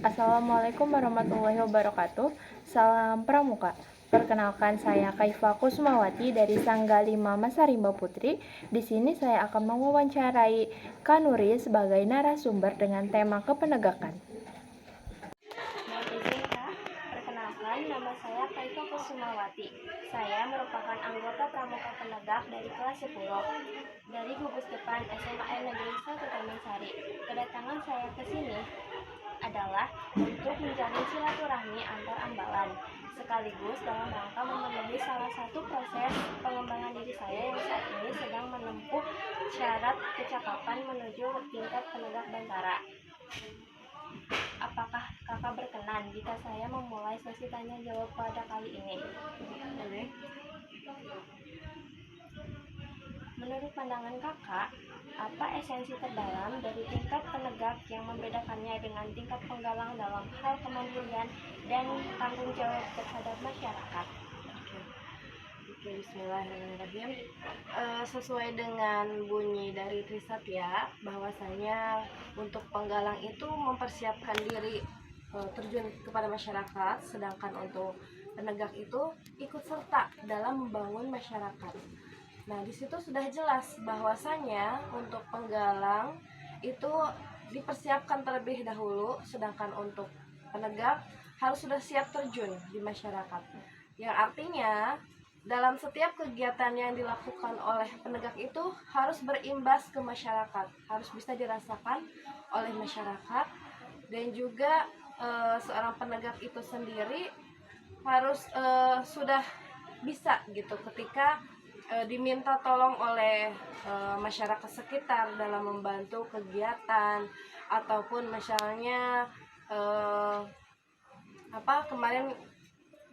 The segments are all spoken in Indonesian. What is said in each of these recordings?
Assalamualaikum warahmatullahi wabarakatuh. Salam Pramuka. Perkenalkan, saya Kaifa Kusmawati dari Sangga 5 Masarimba Putri. Di sini saya akan mewawancarai Kanuri sebagai narasumber dengan tema kepenegakan. Mohon izin Kak, perkenalkan nama saya Kaifa Kusumawati. Saya merupakan anggota Pramuka Penegak dari kelas 10 dari gugus depan SMA Negeri 1 Taman Sari. Kedatangan saya ke sini adalah untuk menjalin silaturahmi antar ambalan, sekaligus dalam rangka memenuhi salah satu proses pengembangan diri saya yang saat ini sedang menempuh syarat kecakapan menuju tingkat penegak bantara. Apakah kakak berkenan jika saya memulai sesi tanya jawab pada kali ini? Menurut pandangan kakak, apa esensi terdalam dari tingkat penegak yang membedakannya dengan tingkat penggalang dalam hal kemandirian dan tanggung jawab terhadap masyarakat? Oke, bismillahirrahmanirrahim. Sesuai dengan bunyi dari Trisatya, bahwasanya untuk penggalang itu mempersiapkan diri terjun kepada masyarakat, sedangkan untuk penegak itu ikut serta dalam membangun masyarakat. Nah, di situ sudah jelas bahwasanya untuk penggalang itu dipersiapkan terlebih dahulu, sedangkan untuk penegak harus sudah siap terjun di masyarakat. Yang artinya dalam setiap kegiatan yang dilakukan oleh penegak itu harus berimbas ke masyarakat, harus bisa dirasakan oleh masyarakat, dan juga seorang penegak itu sendiri harus sudah bisa gitu ketika diminta tolong oleh masyarakat sekitar dalam membantu kegiatan, ataupun misalnya kemarin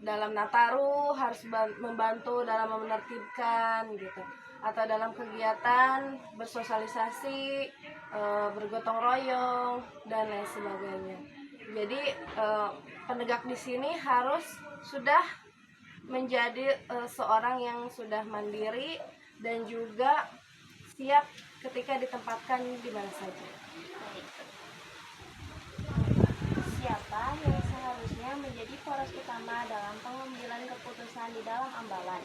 dalam Nataru harus membantu dalam menertibkan gitu, atau dalam kegiatan bersosialisasi, bergotong royong dan lain sebagainya. Jadi penegak di sini harus sudah menjadi seorang yang sudah mandiri dan juga siap ketika ditempatkan di mana saja. Siapa yang seharusnya menjadi poros utama dalam pengambilan keputusan di dalam ambalan?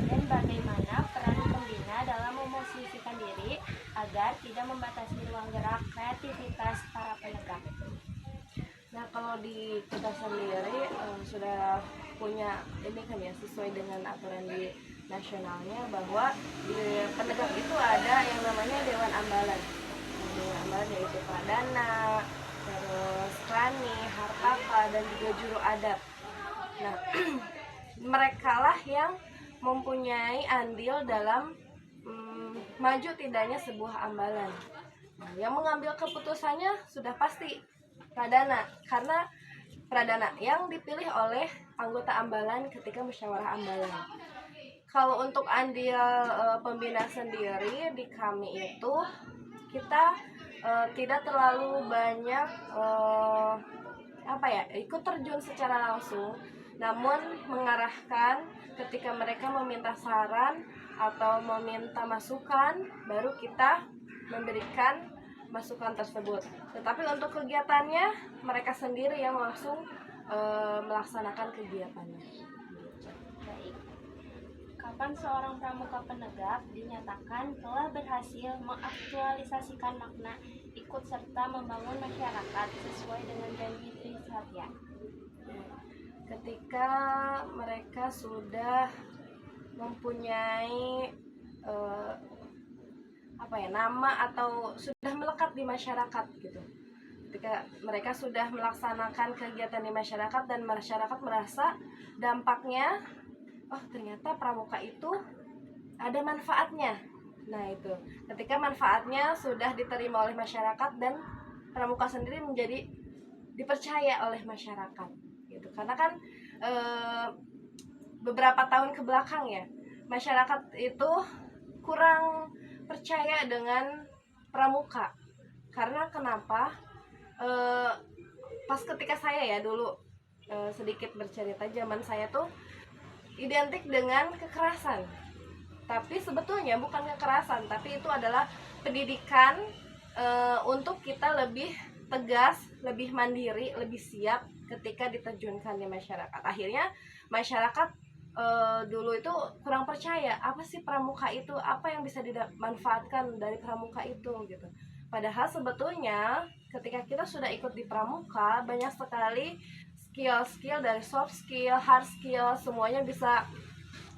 Dan bagaimana peran pembina dalam memosisikan diri agar tidak membatasi ruang gerak kreativitas para penegak? Nah, kalau di kita sendiri sudah punya ini kan ya, sesuai dengan aturan di nasionalnya, bahwa di penegak itu ada yang namanya Dewan Ambalan. Dewan Ambalan yaitu Pradana, terus Krani, Hartaka, dan juga Juru Adat. Nah, mereka lah yang mempunyai andil dalam maju tidaknya sebuah ambalan. Nah, yang mengambil keputusannya sudah pasti Pradana, karena Pradana yang dipilih oleh anggota ambalan ketika musyawarah ambalan. Kalau untuk andil pembina sendiri di kami itu, kita tidak terlalu banyak ikut terjun secara langsung, namun mengarahkan ketika mereka meminta saran atau meminta masukan, baru kita memberikan masukan tersebut. Tetapi untuk kegiatannya mereka sendiri yang langsung melaksanakan kegiatannya. Baik. Kapan seorang pramuka penegak dinyatakan telah berhasil mengaktualisasikan makna ikut serta membangun masyarakat sesuai dengan janji Trisatya? Ketika mereka sudah mempunyai nama atau sudah melekat di masyarakat gitu. Ketika mereka sudah melaksanakan kegiatan di masyarakat dan masyarakat merasa dampaknya, oh ternyata pramuka itu ada manfaatnya. Nah itu, ketika manfaatnya sudah diterima oleh masyarakat dan pramuka sendiri menjadi dipercaya oleh masyarakat gitu. Karena kan beberapa tahun ke belakang ya, masyarakat itu kurang percaya dengan pramuka. Karena kenapa? Pas ketika saya ya dulu sedikit bercerita, zaman saya tuh identik dengan kekerasan. Tapi sebetulnya bukan kekerasan, tapi itu adalah pendidikan untuk kita lebih tegas, lebih mandiri, lebih siap ketika diterjunkan di masyarakat. Akhirnya masyarakat dulu itu kurang percaya, apa sih pramuka itu, apa yang bisa dimanfaatkan dari pramuka itu gitu. Padahal sebetulnya ketika kita sudah ikut di pramuka, banyak sekali skill-skill dari soft skill, hard skill, semuanya bisa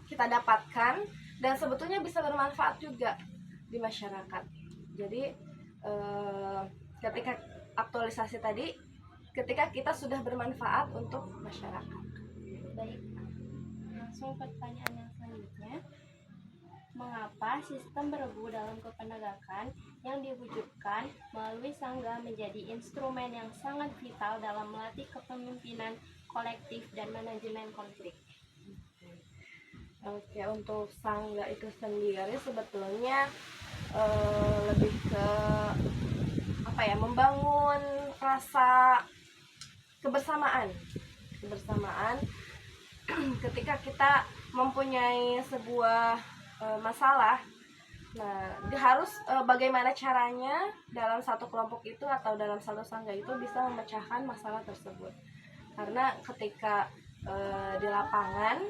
kita dapatkan dan sebetulnya bisa bermanfaat juga di masyarakat. Jadi ketika aktualisasi tadi, ketika kita sudah bermanfaat untuk masyarakat. Baik, langsung pertanyaan yang selanjutnya. Mengapa sistem beregu dalam kepenegakan yang diwujudkan melalui Sangga menjadi instrumen yang sangat vital dalam melatih kepemimpinan kolektif dan manajemen konflik? Oke, untuk Sangga itu sendiri sebetulnya lebih ke apa ya, membangun rasa kebersamaan ketika kita mempunyai sebuah masalah. Nah, harus bagaimana caranya dalam satu kelompok itu atau dalam satu sangga itu bisa memecahkan masalah tersebut. Karena ketika di lapangan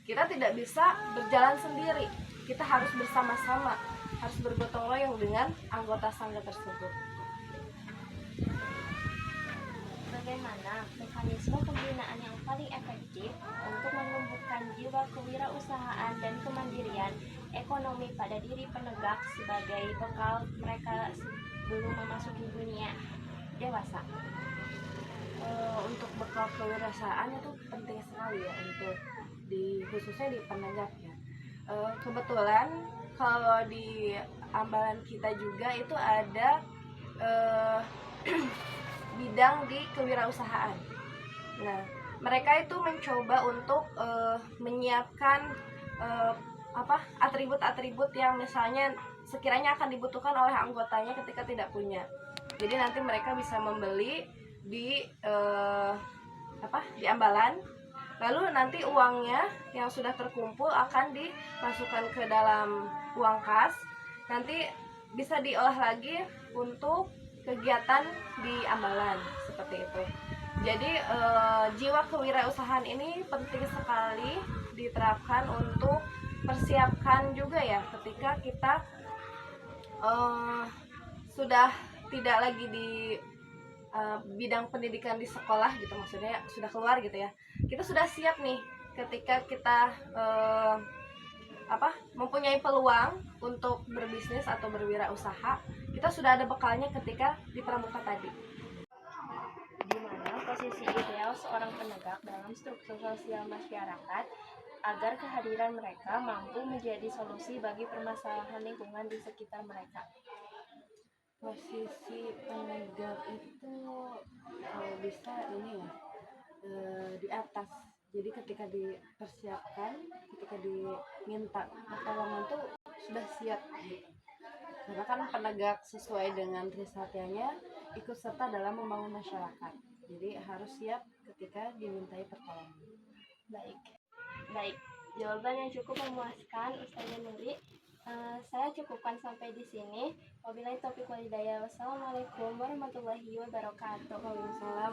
kita tidak bisa berjalan sendiri, kita harus bersama-sama, harus bergotong royong dengan anggota sangga tersebut. Bagaimana mekanisme pembinaan yang paling efektif untuk menumbuhkan jiwa kewirausahaan dan kemandirian ekonomi pada diri penegak sebagai bekal mereka sebelum memasuki dunia dewasa? Untuk bekal kewirausahaan itu penting sekali ya, untuk khususnya di penegak ya. Kebetulan kalau di Ambalan kita juga itu ada bidang di kewirausahaan. Nah, mereka itu mencoba untuk menyiapkan atribut-atribut yang misalnya sekiranya akan dibutuhkan oleh anggotanya ketika tidak punya. Jadi nanti mereka bisa membeli di Ambalan, lalu nanti uangnya yang sudah terkumpul akan dimasukkan ke dalam uang kas, nanti bisa diolah lagi untuk kegiatan di Ambalan, seperti itu. Jadi jiwa kewirausahaan ini penting sekali diterapkan untuk persiapkan juga ya ketika kita sudah tidak lagi di bidang pendidikan di sekolah gitu, maksudnya sudah keluar gitu ya, kita sudah siap nih ketika kita mempunyai peluang untuk berbisnis atau berwirausaha, kita sudah ada bekalnya ketika di pramuka tadi. Di mana posisi ideal seorang penegak dalam struktur sosial masyarakat agar kehadiran mereka mampu menjadi solusi bagi permasalahan lingkungan di sekitar mereka? Posisi penegak itu kalau bisa ini ya, di atas. Jadi ketika dipersiapkan, ketika diminta pertolongan tuh sudah siap gitu. Karena kan penegak sesuai dengan Trisatyanya ikut serta dalam membangun masyarakat. Jadi harus siap ketika dimintai pertolongan. Baik, jawaban yang cukup memuaskan Ustazah Nuri. Saya cukupkan sampai di sini. Wabillahi taufiq wal hidayah. Wassalamualaikum warahmatullahi wabarakatuh. Waalaikumsalam.